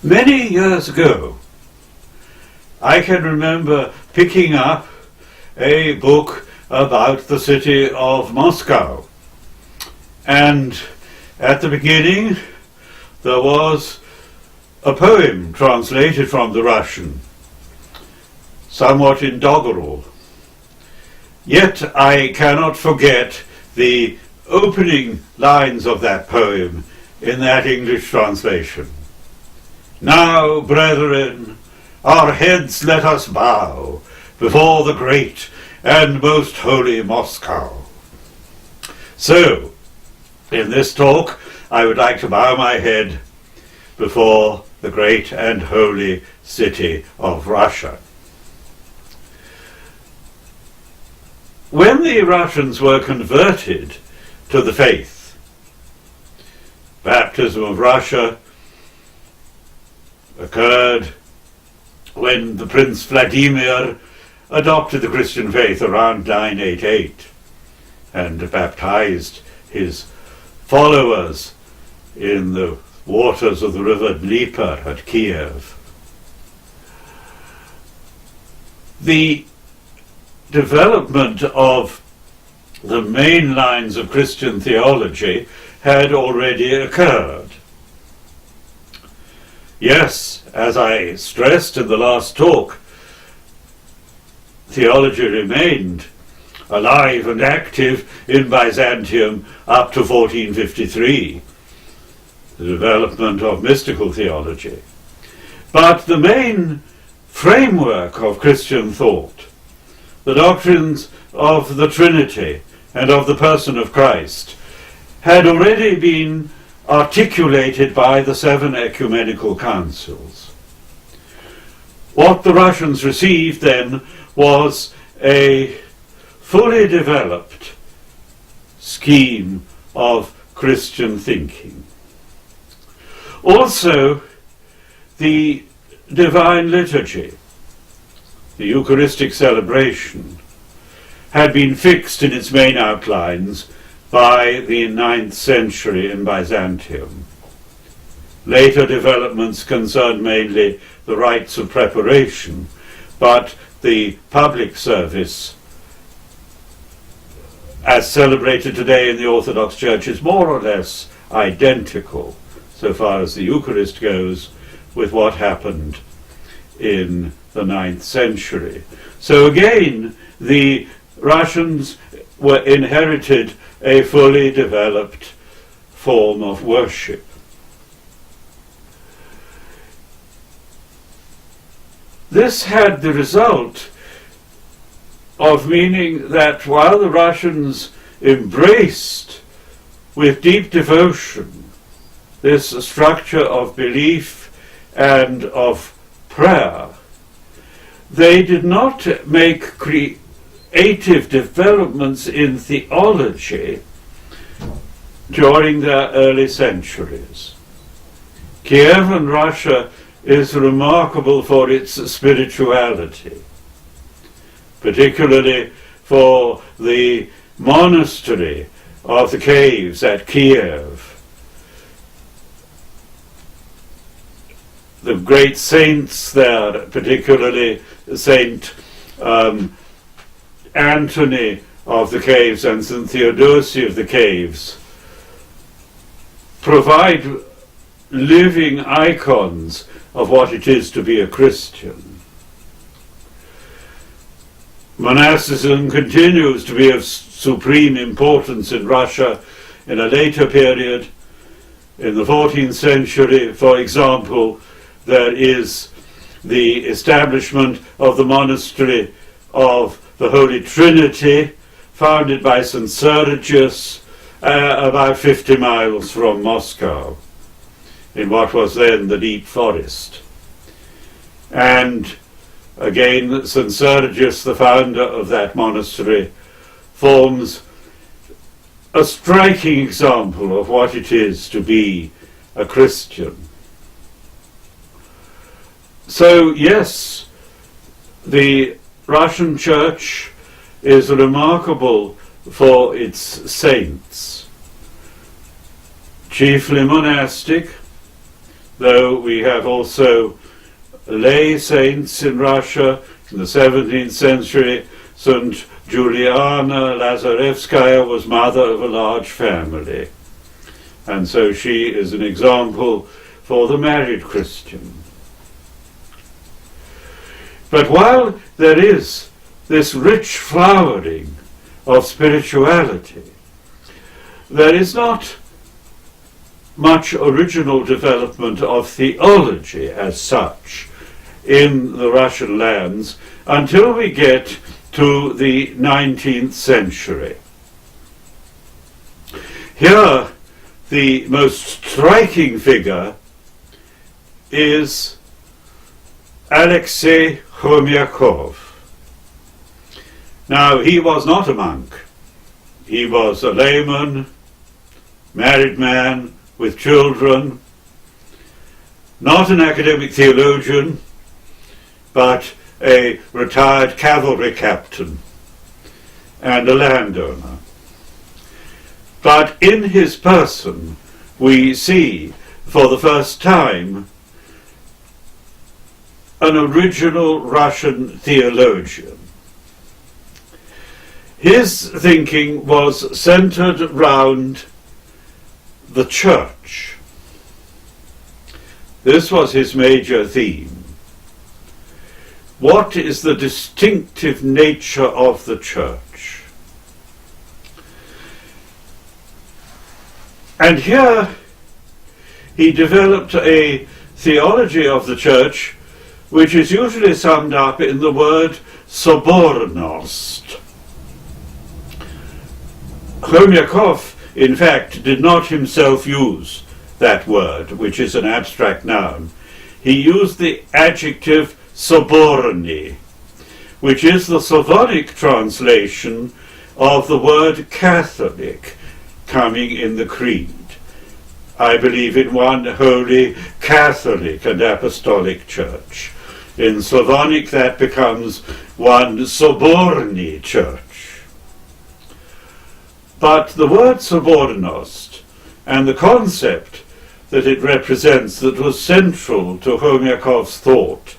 Many years ago, I can remember picking up a book about the city of Moscow. And at the beginning, there was a poem translated from the Russian, somewhat in doggerel. Yet I cannot forget the opening lines of that poem in that English translation. Now, brethren, our heads let us bow before the great and most holy Moscow. So, in this talk, I would like to bow my head before the great and holy city of Russia. When the Russians were converted to the faith, baptism of Russia occurred when the Prince Vladimir adopted the Christian faith around 988 and baptized his followers in the waters of the river Dnieper at Kiev. The development of the main lines of Christian theology had already occurred. Yes, as I stressed in the last talk, theology remained alive and active in Byzantium up to 1453, the development of mystical theology. But the main framework of Christian thought, the doctrines of the Trinity and of the person of Christ, had already been articulated by the 7 ecumenical councils. What the Russians received then was a fully developed scheme of Christian thinking. Also, the divine liturgy, the Eucharistic celebration, had been fixed in its main outlines by the 9th century in Byzantium. Later developments concerned mainly the rites of preparation, but the public service, as celebrated today in the Orthodox Church, is more or less identical, so far as the Eucharist goes, with what happened in the 9th century. So again, the Russians inherited a fully developed form of worship. This had the result of meaning that while the Russians embraced with deep devotion this structure of belief and of prayer, they did not make creative developments in theology during their early centuries. Kiev and Russia is remarkable for its spirituality, particularly for the monastery of the caves at Kiev. The great saints there, particularly Saint Anthony of the Caves and St. Theodosi of the Caves, provide living icons of what it is to be a Christian. Monasticism continues to be of supreme importance in Russia in a later period. In the 14th century, for example, there is the establishment of the monastery of the Holy Trinity, founded by St. Sergius, about 50 miles from Moscow, in what was then the deep forest. And again, St. Sergius, the founder of that monastery, forms a striking example of what it is to be a Christian. So, yes, the Russian Church is remarkable for its saints, chiefly monastic, though we have also lay saints in Russia. In the 17th century, St. Juliana Lazarevskaya was mother of a large family, and so she is an example for the married Christian. But while there is this rich flowering of spirituality, there is not much original development of theology as such in the Russian lands until we get to the 19th century. Here, the most striking figure is Alexei Khomyakov. Now, he was not a monk. He was a layman, married man with children, not an academic theologian, but a retired cavalry captain and a landowner. But in his person, we see for the first time an original Russian theologian. His thinking was centered round the church. This was his major theme. What is the distinctive nature of the church? And here he developed a theology of the church which is usually summed up in the word sobornost. Khomyakov, in fact, did not himself use that word, which is an abstract noun. He used the adjective soborny, which is the Slavonic translation of the word Catholic, coming in the creed. I believe in one holy Catholic and Apostolic Church. In Slavonic that becomes one soborny church. But the word sobornost and the concept that it represents that was central to Khomyakov's thought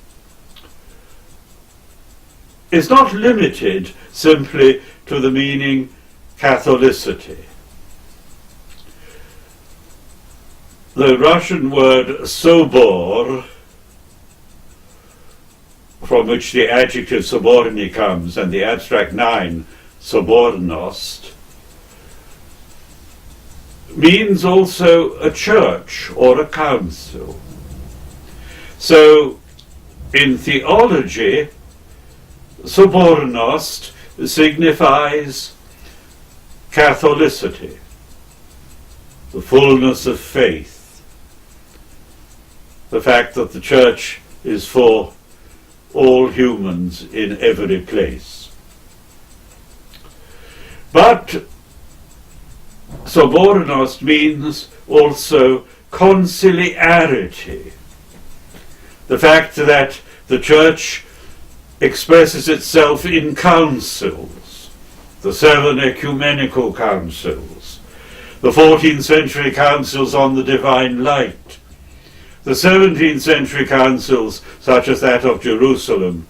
is not limited simply to the meaning Catholicity. The Russian word sobor, from which the adjective soborny comes, and the abstract noun sobornost, means also a church or a council. So, in theology, sobornost signifies Catholicity, the fullness of faith, the fact that the church is for all humans in every place. But sobornost means also conciliarity, the fact that the church expresses itself in councils, the 7 ecumenical councils, the 14th century councils on the divine light, the 17th century councils such as that of Jerusalem,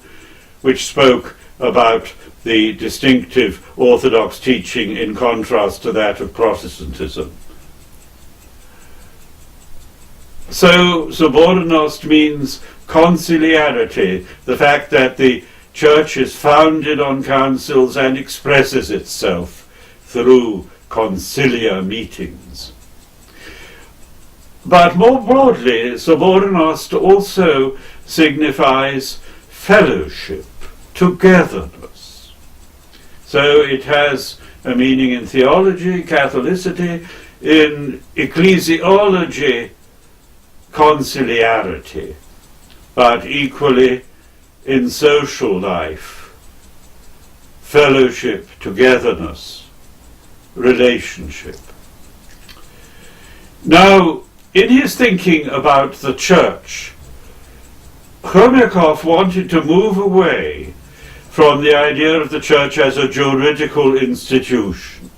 which spoke about the distinctive Orthodox teaching in contrast to that of Protestantism. So sobornost means conciliarity, the fact that the church is founded on councils and expresses itself through conciliar meetings. But more broadly, sobornost also signifies fellowship, togetherness. So it has a meaning in theology, Catholicity, in ecclesiology, conciliarity, but equally in social life, fellowship, togetherness, relationship. Now, in his thinking about the church, Khomyakov wanted to move away from the idea of the church as a juridical institution.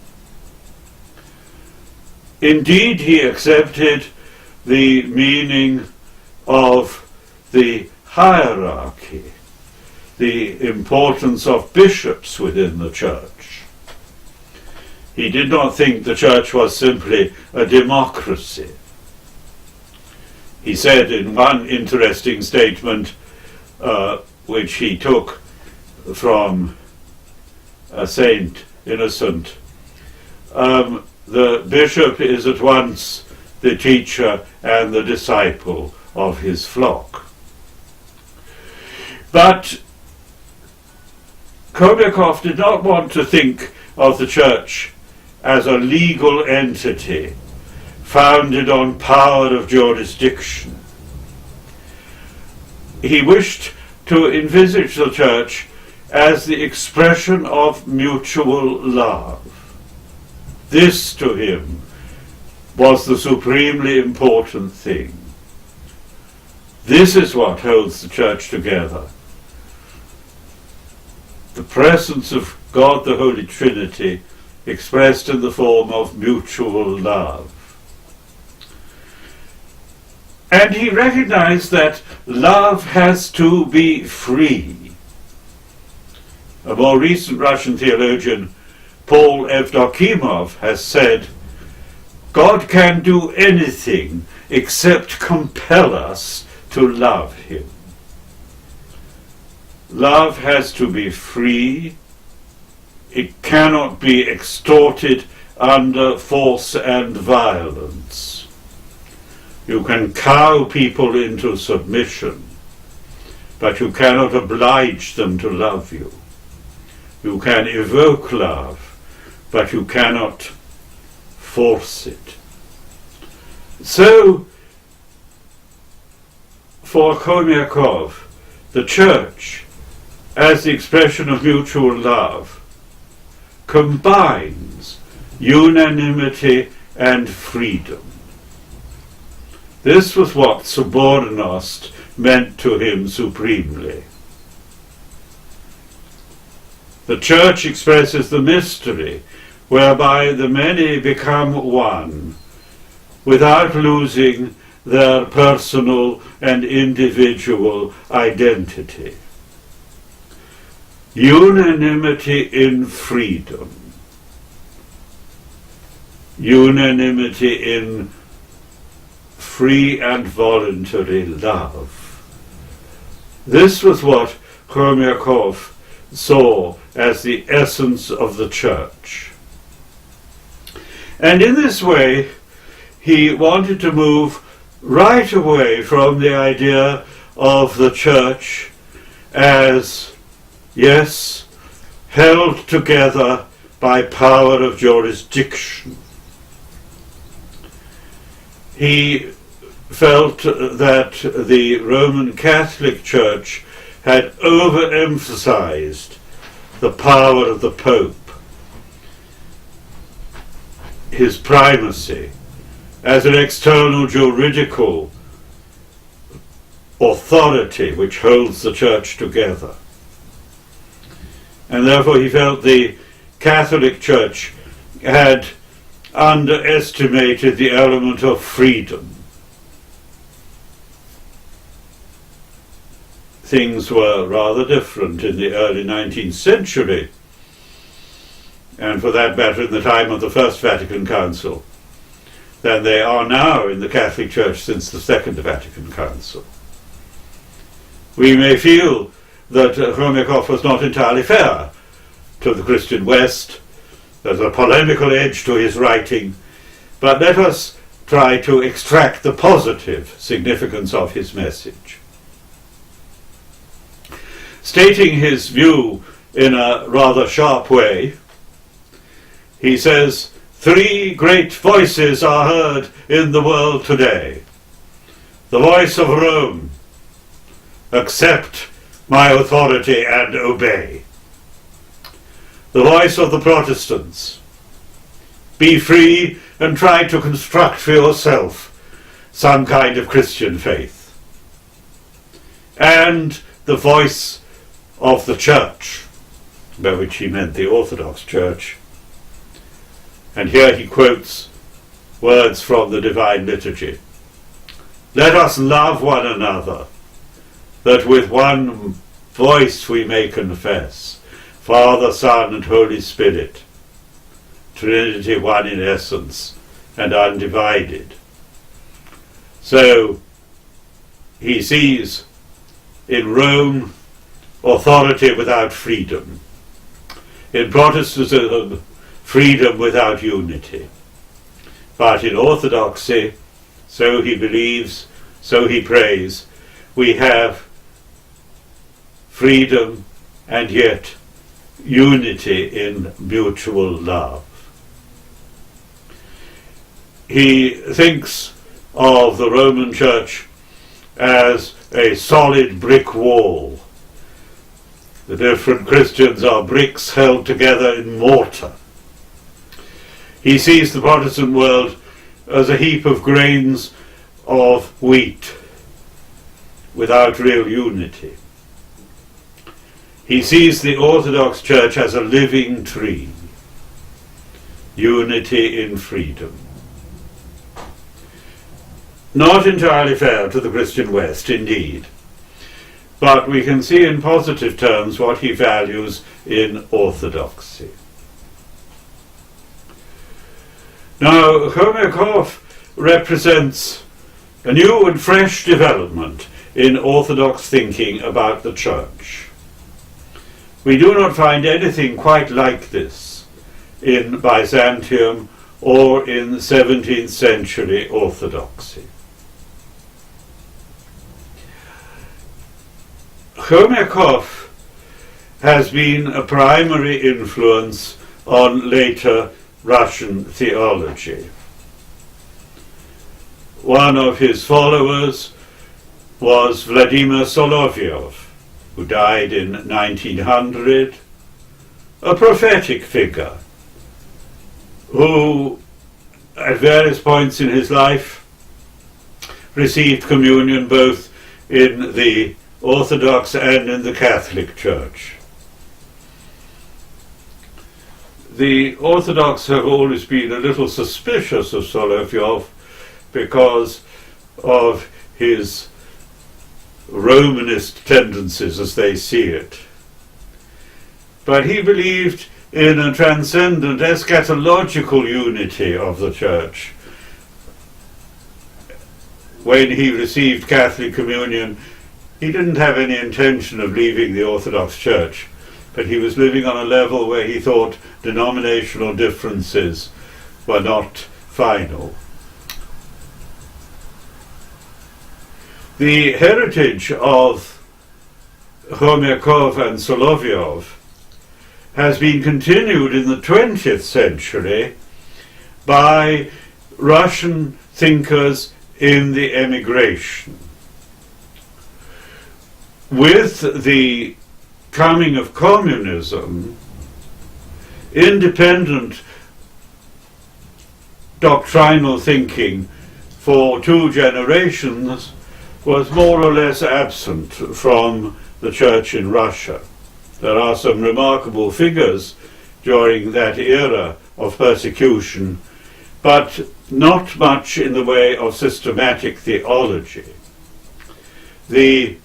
Indeed, he accepted the meaning of the hierarchy, the importance of bishops within the church. He did not think the church was simply a democracy. He said in one interesting statement, which he took from Saint Innocent, the bishop is at once the teacher and the disciple of his flock. But Khomyakov did not want to think of the church as a legal entity founded on power of jurisdiction. He wished to envisage the church as the expression of mutual love. This, to him, was the supremely important thing. This is what holds the church together. The presence of God, the Holy Trinity, expressed in the form of mutual love. And he recognized that love has to be free. A more recent Russian theologian, Paul Evdokimov, has said, God can do anything except compel us to love him. Love has to be free. It cannot be extorted under force and violence. You can cow people into submission, but you cannot oblige them to love you. You can evoke love, but you cannot force it. So, for Khomyakov, the church, as the expression of mutual love, combines unanimity and freedom. This was what Sobornost meant to him supremely. The church expresses the mystery whereby the many become one without losing their personal and individual identity. Unanimity in freedom. Unanimity in free and voluntary love. This was what Khomyakov saw as the essence of the church. And in this way, he wanted to move right away from the idea of the church as, yes, held together by power of jurisdiction. He felt that the Roman Catholic Church had overemphasized the power of the Pope, his primacy as an external juridical authority which holds the church together. And therefore he felt the Catholic Church had underestimated the element of freedom. Things were rather different in the early 19th century, and for that matter in the time of the First Vatican Council, than they are now in the Catholic Church since the Second Vatican Council. We may feel that Khomyakov was not entirely fair to the Christian West. There's a polemical edge to his writing, but let us try to extract the positive significance of his message. Stating his view in a rather sharp way. He says, "Three great voices are heard in the world today. The voice of Rome, accept my authority and obey. The voice of the Protestants, be free and try to construct for yourself some kind of Christian faith. And the voice of the Church," by which he meant the Orthodox Church. And here he quotes words from the Divine Liturgy. "Let us love one another, that with one voice we may confess, Father, Son, and Holy Spirit, Trinity one in essence and undivided." So he sees in Rome authority without freedom, in Protestantism freedom without unity. But in Orthodoxy, so he believes, so he prays, we have freedom and yet unity in mutual love. He thinks of the Roman Church as a solid brick wall. The different Christians are bricks held together in mortar. He sees the Protestant world as a heap of grains of wheat without real unity. He sees the Orthodox Church as a living tree, unity in freedom. Not entirely fair to the Christian West, indeed, but we can see in positive terms what he values in orthodoxy. Now, Khomyakov represents a new and fresh development in Orthodox thinking about the Church. We do not find anything quite like this in Byzantium or in 17th century Orthodoxy. Khomyakov has been a primary influence on later Russian theology. One of his followers was Vladimir Solovyov, who died in 1900, a prophetic figure who, at various points in his life, received communion both in the Orthodox and in the Catholic Church. The Orthodox have always been a little suspicious of Solovyov because of his Romanist tendencies as they see it. But he believed in a transcendent eschatological unity of the Church. When he received Catholic communion, he didn't have any intention of leaving the Orthodox Church, but he was living on a level where he thought denominational differences were not final. The heritage of Khomyakov and Solovyov has been continued in the 20th century by Russian thinkers in the emigration. With the coming of communism, independent doctrinal thinking for 2 generations was more or less absent from the Church in Russia. There are some remarkable figures during that era of persecution, but not much in the way of systematic theology. The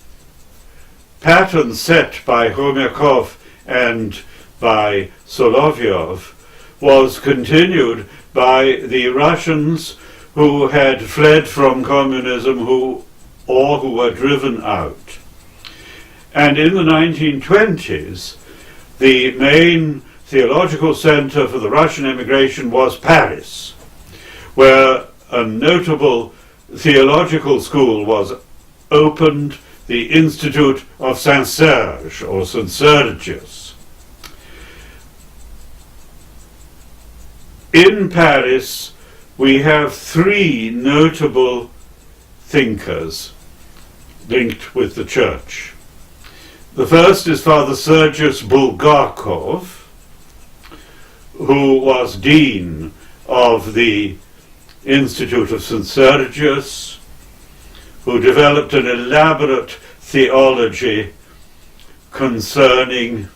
pattern set by Khomyakov and by Solovyov was continued by the Russians who had fled from communism who were driven out. And in the 1920s, the main theological center for the Russian emigration was Paris, where a notable theological school was opened, the Institute of Saint Serge, or St. Sergius. In Paris, we have three notable thinkers linked with the Church. The first is Father Sergius Bulgakov, who was Dean of the Institute of St. Sergius, who developed an elaborate theology concerning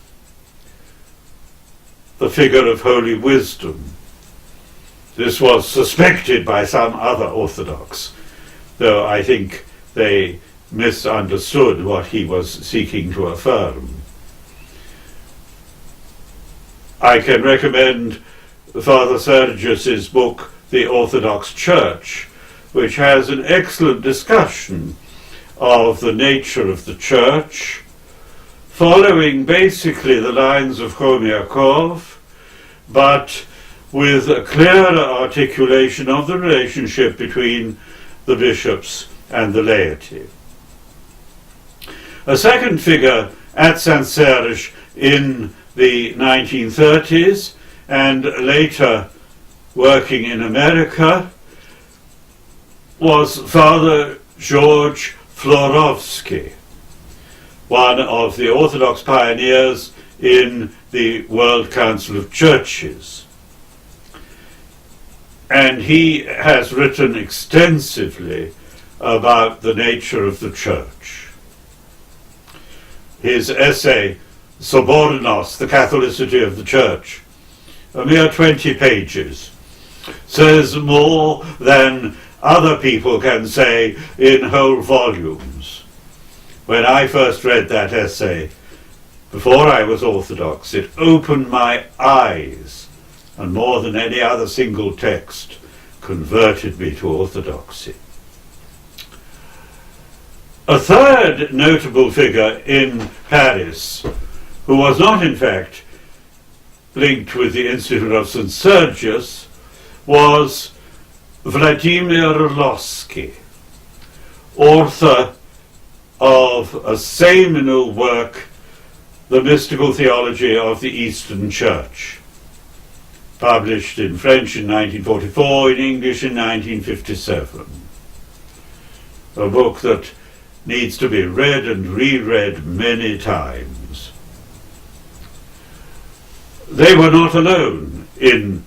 the figure of Holy Wisdom. This was suspected by some other Orthodox, though I think they misunderstood what he was seeking to affirm. I can recommend Father Sergius's book, The Orthodox Church, which has an excellent discussion of the nature of the Church, following basically the lines of Khomyakov, but with a clearer articulation of the relationship between the bishops and the laity. A second figure at St. Serge in the 1930s and later working in America was Father George Florovsky, one of the Orthodox pioneers in the World Council of Churches. And he has written extensively about the nature of the Church. His essay, Sobornos, the Catholicity of the Church, a mere 20 pages, says more than other people can say in whole volumes. When I first read that essay, before I was Orthodox, it opened my eyes, and more than any other single text, converted me to Orthodoxy. A third notable figure in Paris, who was not in fact linked with the Institute of St. Sergius, was Vladimir Losky, author of a seminal work, The Mystical Theology of the Eastern Church, published in French in 1944, in English in 1957. A book that needs to be read and reread many times. They were not alone in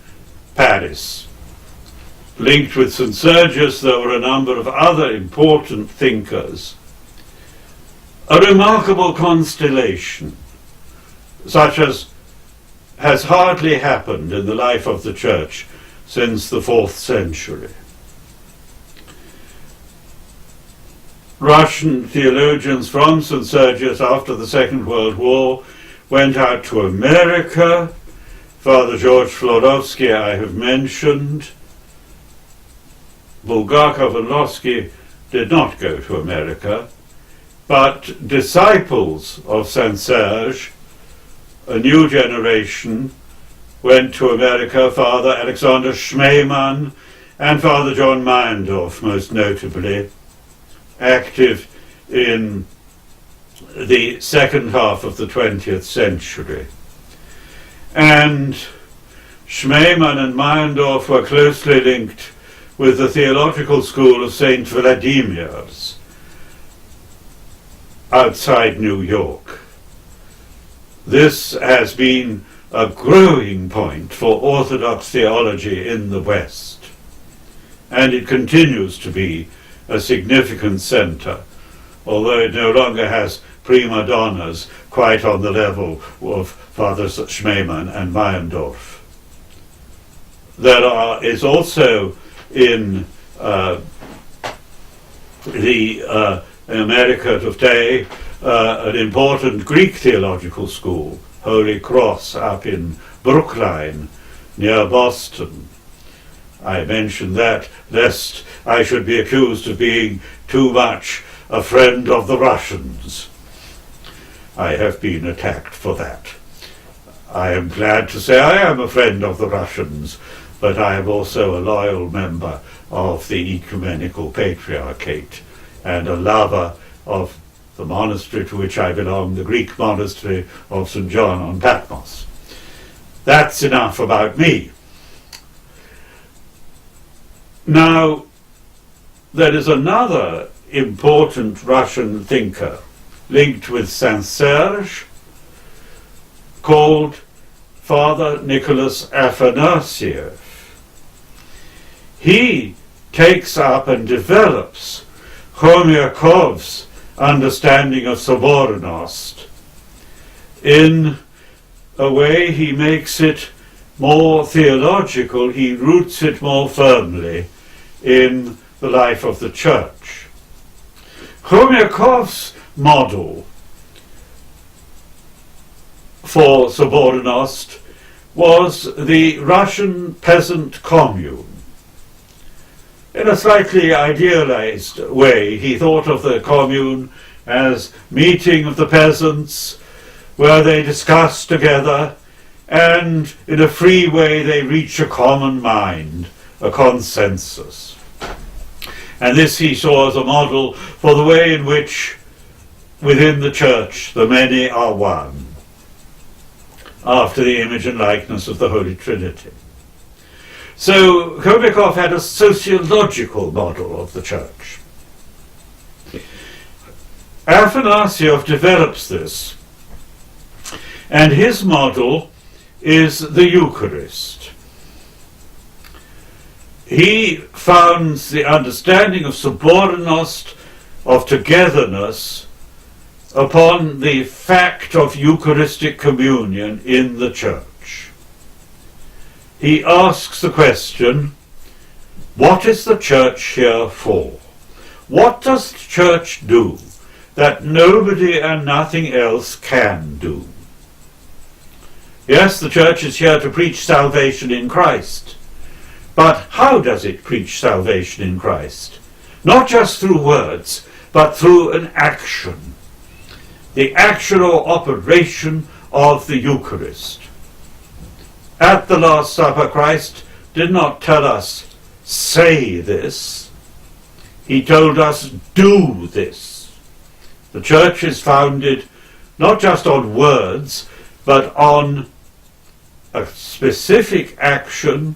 Paris. Linked with St. Sergius, there were a number of other important thinkers. A remarkable constellation, such as has hardly happened in the life of the Church since the 4th century. Russian theologians from St. Sergius after the Second World War went out to America. Father George Florovsky I have mentioned. Bulgakov and Losky did not go to America, but disciples of St. Serge, a new generation, went to America. Father Alexander Schmemann and Father John Meyendorff, most notably, active in the second half of the 20th century. And Schmemann and Meyendorff were closely linked with the theological school of St. Vladimir's outside New York. This has been a growing point for Orthodox theology in the West, and it continues to be a significant center, although it no longer has prima donnas quite on the level of Fathers Schmemann and Meyendorff. There is also in the America today an important Greek theological school, Holy Cross, up in Brookline, near Boston. I mention that lest I should be accused of being too much a friend of the Russians. I have been attacked for that. I am glad to say I am a friend of the Russians, but I am also a loyal member of the Ecumenical Patriarchate and a lover of the monastery to which I belong, the Greek monastery of St. John on Patmos. That's enough about me. Now, there is another important Russian thinker linked with Saint-Serge called Father Nicholas Afanasiev. He takes up and develops Khomyakov's understanding of Sobornost. In a way, he makes it more theological, he roots it more firmly in the life of the Church. Khomyakov's model for Sobornost was the Russian peasant commune. In a slightly idealized way, he thought of the commune as meeting of the peasants where they discuss together and in a free way they reach a common mind, a consensus. And this he saw as a model for the way in which within the Church the many are one, after the image and likeness of the Holy Trinity. So Khomyakov had a sociological model of the Church. Afanasiev develops this, and his model is the Eucharist. He founds the understanding of Sobornost, of togetherness, upon the fact of Eucharistic communion in the Church. He asks the question, what is the Church here for? What does the Church do that nobody and nothing else can do? Yes, the Church is here to preach salvation in Christ. But how does it preach salvation in Christ? Not just through words, but through an action. The actual operation of the Eucharist. At the Last Supper, Christ did not tell us, say this. He told us, do this. The Church is founded not just on words, but on a specific action,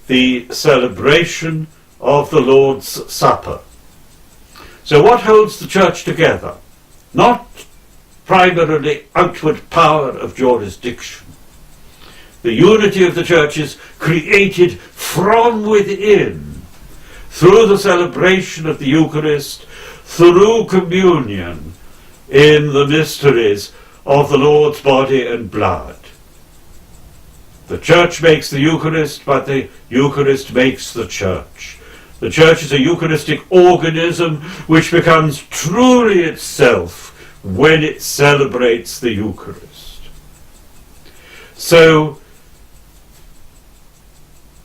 the celebration of the Lord's Supper. So what holds the Church together? Not primarily outward power of jurisdiction. The unity of the Church is created from within, through the celebration of the Eucharist, through communion in the mysteries of the Lord's body and blood. The Church makes the Eucharist, but the Eucharist makes the Church. The Church is a Eucharistic organism which becomes truly itself when it celebrates the Eucharist. So,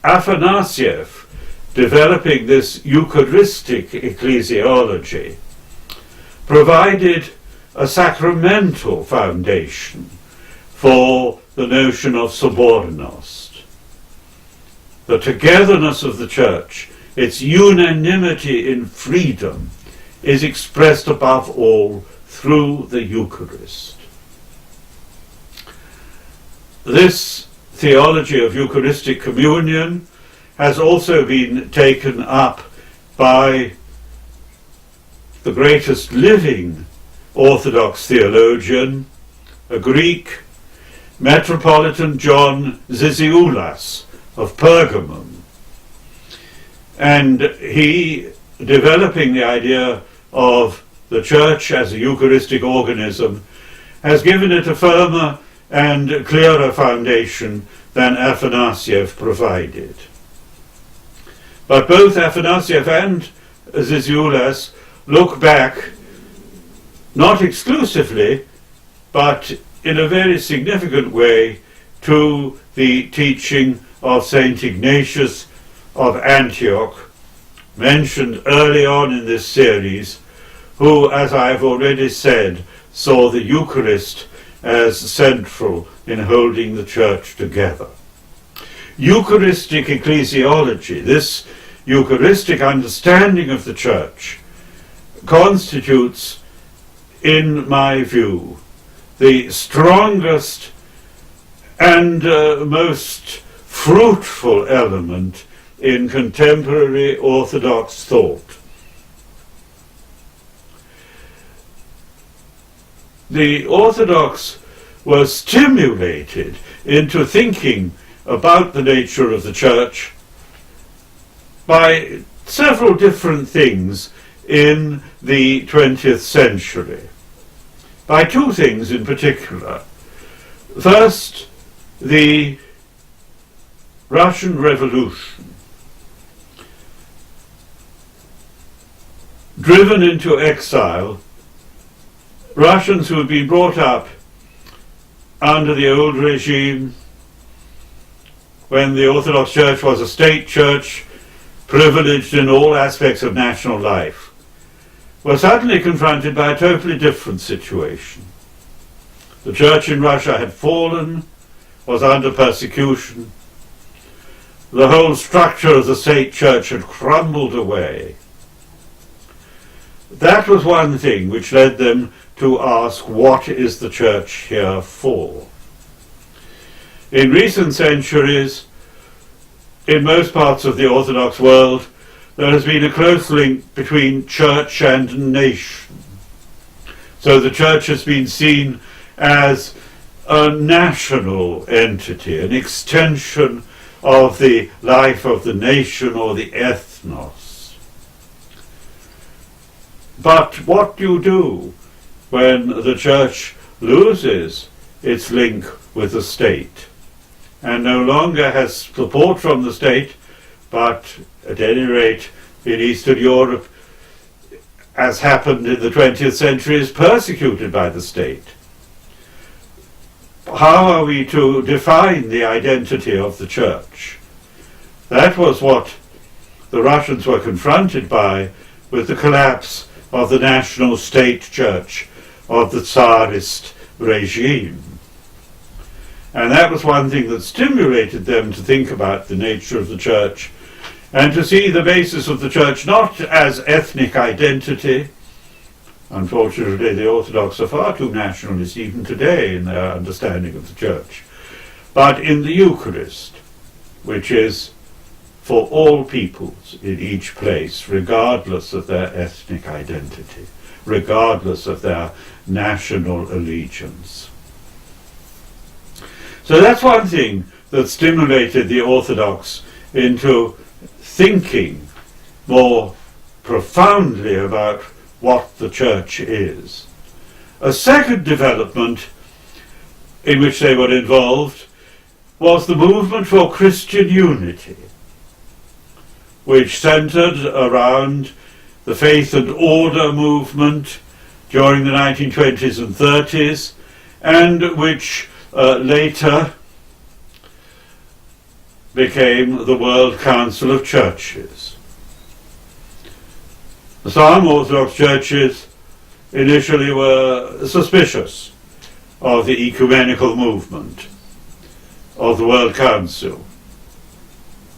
Afanasiev, developing this Eucharistic ecclesiology, provided a sacramental foundation for the notion of Sobornost. The togetherness of the Church, its unanimity in freedom, is expressed above all through the Eucharist. This theology of Eucharistic communion has also been taken up by the greatest living Orthodox theologian, a Greek, Metropolitan John Zizioulas of Pergamum. And he, developing the idea of the Church as a Eucharistic organism, has given it a firmer and clearer foundation than Afanasiev provided. But both Afanasiev and Zizioulas look back, not exclusively, but in a very significant way, to the teaching of Saint Ignatius of Antioch, mentioned early on in this series, who, as I have already said, saw the Eucharist as central in holding the Church together. Eucharistic ecclesiology, this Eucharistic understanding of the Church, constitutes, in my view, the strongest and most fruitful element in contemporary Orthodox thought. The Orthodox were stimulated into thinking about the nature of the Church by several different things in the 20th century. By two things in particular. First, the Russian Revolution. Driven into exile, Russians who had been brought up under the old regime, when the Orthodox Church was a state church, privileged in all aspects of national life, were suddenly confronted by a totally different situation. The Church in Russia had fallen, was under persecution. The whole structure of the state church had crumbled away. That was one thing which led them to ask, what is the Church here for? In recent centuries, in most parts of the Orthodox world, there has been a close link between church and nation. So the Church has been seen as a national entity, an extension of the life of the nation or the ethnos. But what do you do when the Church loses its link with the state and no longer has support from the state, but at any rate in Eastern Europe, as happened in the 20th century, is persecuted by the state? How are we to define the identity of the Church? That was what the Russians were confronted by with the collapse of the national state church of the Tsarist regime. And that was one thing that stimulated them to think about the nature of the Church and to see the basis of the Church not as ethnic identity. Unfortunately, the Orthodox are far too nationalist even today in their understanding of the Church, but in the Eucharist, which is for all peoples in each place, regardless of their ethnic identity, regardless of their national allegiance. So that's one thing that stimulated the Orthodox into thinking more profoundly about what the Church is. A second development in which they were involved was the movement for Christian unity, which centered around the faith and order movement during the 1920s and 30s, and which later became the World Council of Churches. Some Orthodox churches initially were suspicious of the ecumenical movement of the World Council.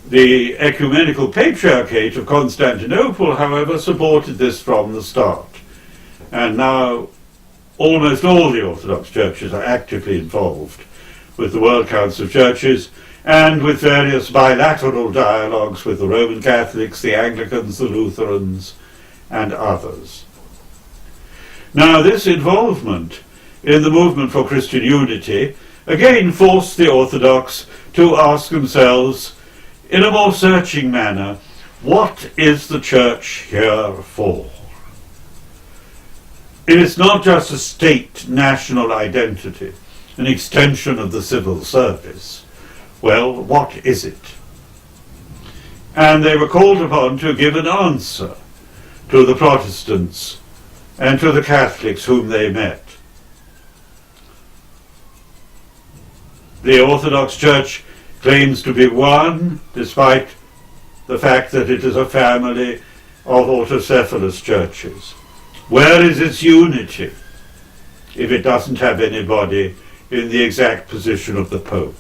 The Ecumenical Patriarchate of Constantinople, however, supported this from the start, and now almost all the Orthodox churches are actively involved with the World Council of Churches and with various bilateral dialogues with the Roman Catholics, the Anglicans, the Lutherans, and others. Now, this involvement in the movement for Christian unity again forced the Orthodox to ask themselves in a more searching manner, what is the Church here for? It is not just a state national identity, an extension of the civil service. Well, what is it? And they were called upon to give an answer to the Protestants and to the Catholics whom they met. The Orthodox Church claims to be one, despite the fact that it is a family of autocephalous churches. Where is its unity if it doesn't have anybody in the exact position of the Pope?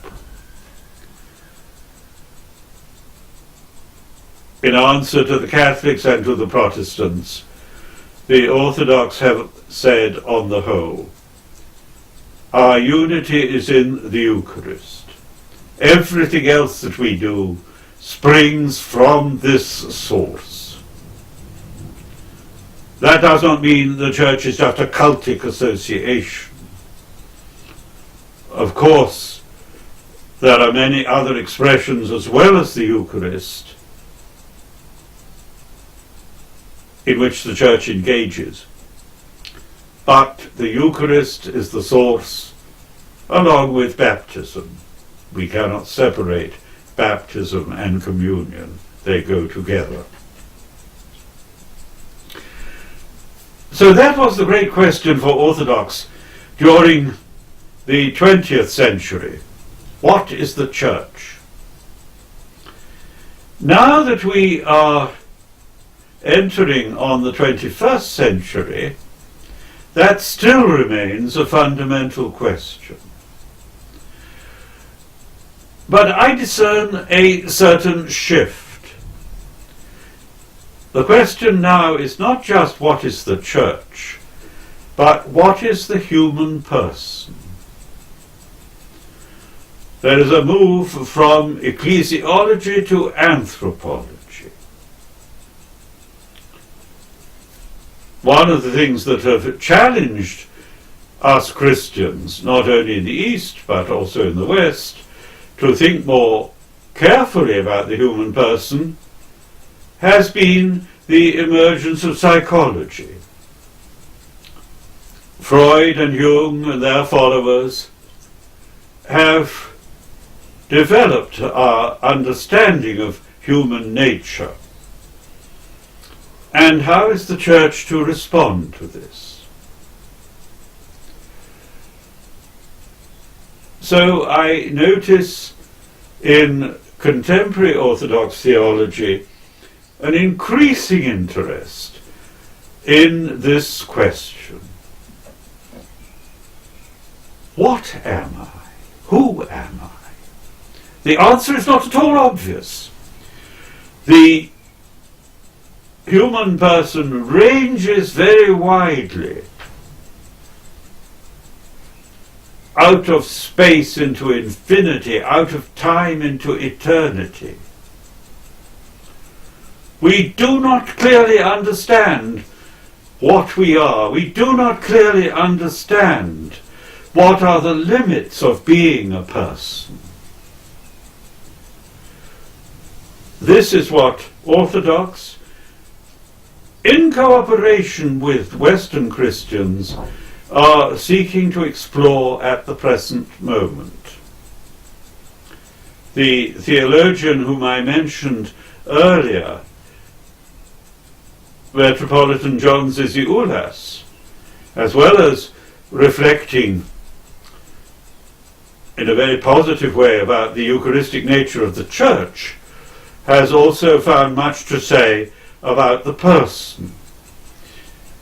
In answer to the Catholics and to the Protestants, the Orthodox have said on the whole, our unity is in the Eucharist. Everything else that we do springs from this source. That does not mean the Church is just a cultic association. Of course, there are many other expressions as well as the Eucharist in which the Church engages. But the Eucharist is the source, along with baptism. We cannot separate baptism and communion. They go together. So that was the great question for Orthodox during the 20th century. What is the Church? Now that we are entering on the 21st century, that still remains a fundamental question. But I discern a certain shift. The question now is not just what is the Church, but what is the human person? There is a move from ecclesiology to anthropology. One of the things that have challenged us Christians, not only in the East but also in the West, to think more carefully about the human person has been the emergence of psychology. Freud and Jung and their followers have developed our understanding of human nature. And how is the Church to respond to this? So I notice in contemporary Orthodox theology an increasing interest in this question. What am I? Who am I? The answer is not at all obvious. The human person ranges very widely out of space into infinity, out of time into eternity. We do not clearly understand what we are. We do not clearly understand what are the limits of being a person. This is what Orthodox, in cooperation with Western Christians, are seeking to explore at the present moment. The theologian whom I mentioned earlier, Metropolitan John Zizioulas, as well as reflecting in a very positive way about the Eucharistic nature of the Church, has also found much to say about the person.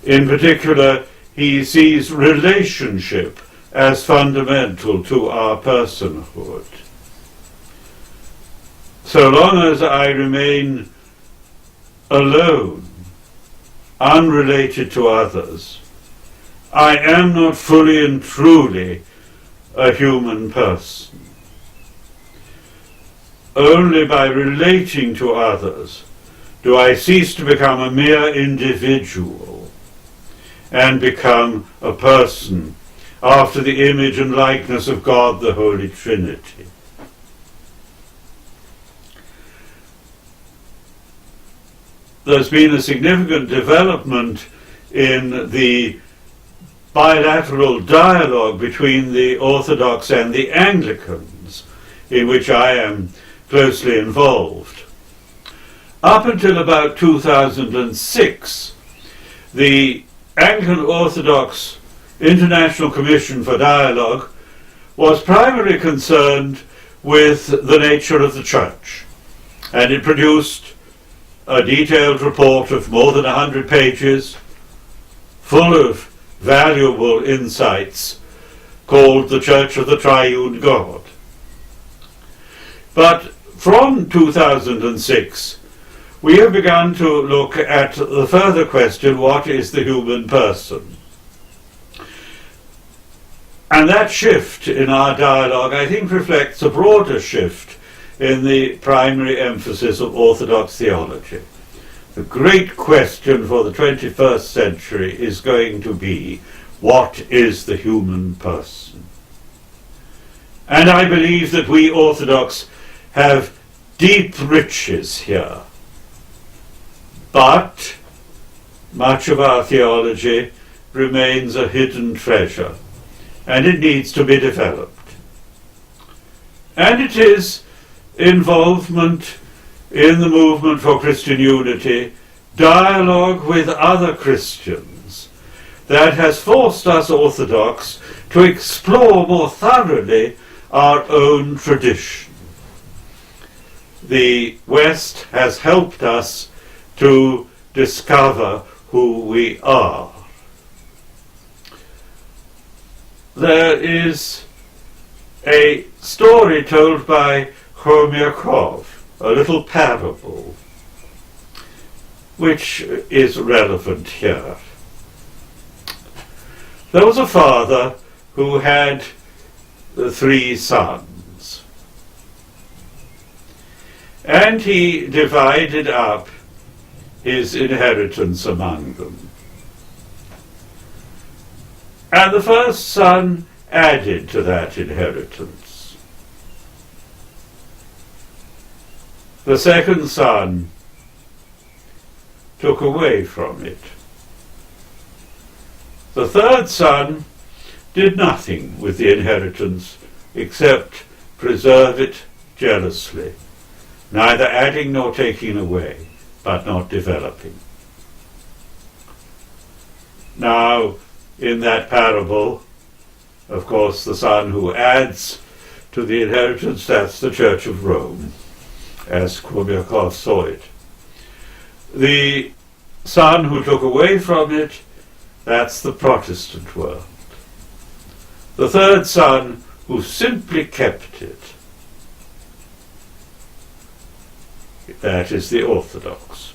In particular, he sees relationship as fundamental to our personhood. So long as I remain alone, unrelated to others, I am not fully and truly a human person. Only by relating to others do I cease to become a mere individual and become a person after the image and likeness of God, the Holy Trinity. There's been a significant development in the bilateral dialogue between the Orthodox and the Anglicans, in which I am closely involved. Up until about 2006, the Anglican Orthodox International Commission for Dialogue was primarily concerned with the nature of the Church, and it produced a detailed report of more than 100 pages, full of valuable insights, called The Church of the Triune God. But from 2006, we have begun to look at the further question, what is the human person? And that shift in our dialogue, I think, reflects a broader shift in the primary emphasis of Orthodox theology. The great question for the 21st century is going to be, what is the human person? And I believe that we Orthodox have deep riches here. But much of our theology remains a hidden treasure, and it needs to be developed. And it is involvement in the movement for Christian unity, dialogue with other Christians, that has forced us Orthodox to explore more thoroughly our own tradition. The West has helped us to discover who we are. There is a story told by Khomyakov, a little parable, which is relevant here. There was a father who had 3 sons, and he divided up his inheritance among them. And the first son added to that inheritance. The second son took away from it. The third son did nothing with the inheritance except preserve it jealously, neither adding nor taking away, but not developing. Now, in that parable, of course, the son who adds to the inheritance, that's the Church of Rome, as Khomyakov saw it. The son who took away from it, that's the Protestant world. The third son who simply kept it, that is the Orthodox.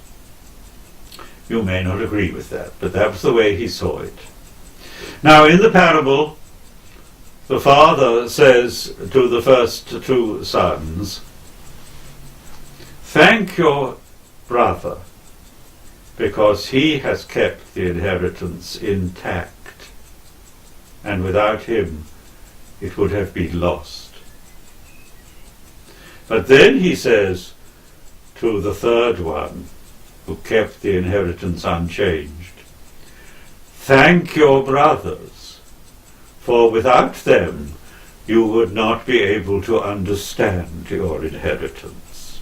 You may not agree with that, but that was the way he saw it. Now, in the parable, the father says to the first 2 sons, "Thank your brother, because he has kept the inheritance intact, and without him it would have been lost." But then he says to the third one, who kept the inheritance unchanged, "Thank your brothers, for without them you would not be able to understand your inheritance."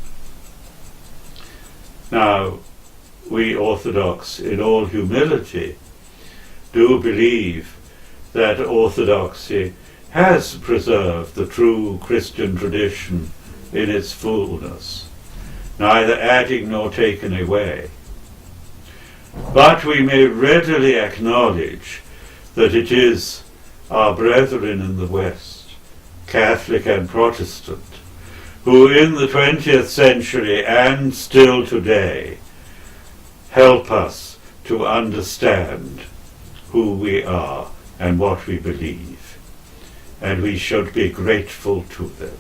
Now, we Orthodox, in all humility, do believe that Orthodoxy has preserved the true Christian tradition in its fullness, neither adding nor taken away. But we may readily acknowledge that it is our brethren in the West, Catholic and Protestant, who in the 20th century and still today help us to understand who we are and what we believe, and we should be grateful to them.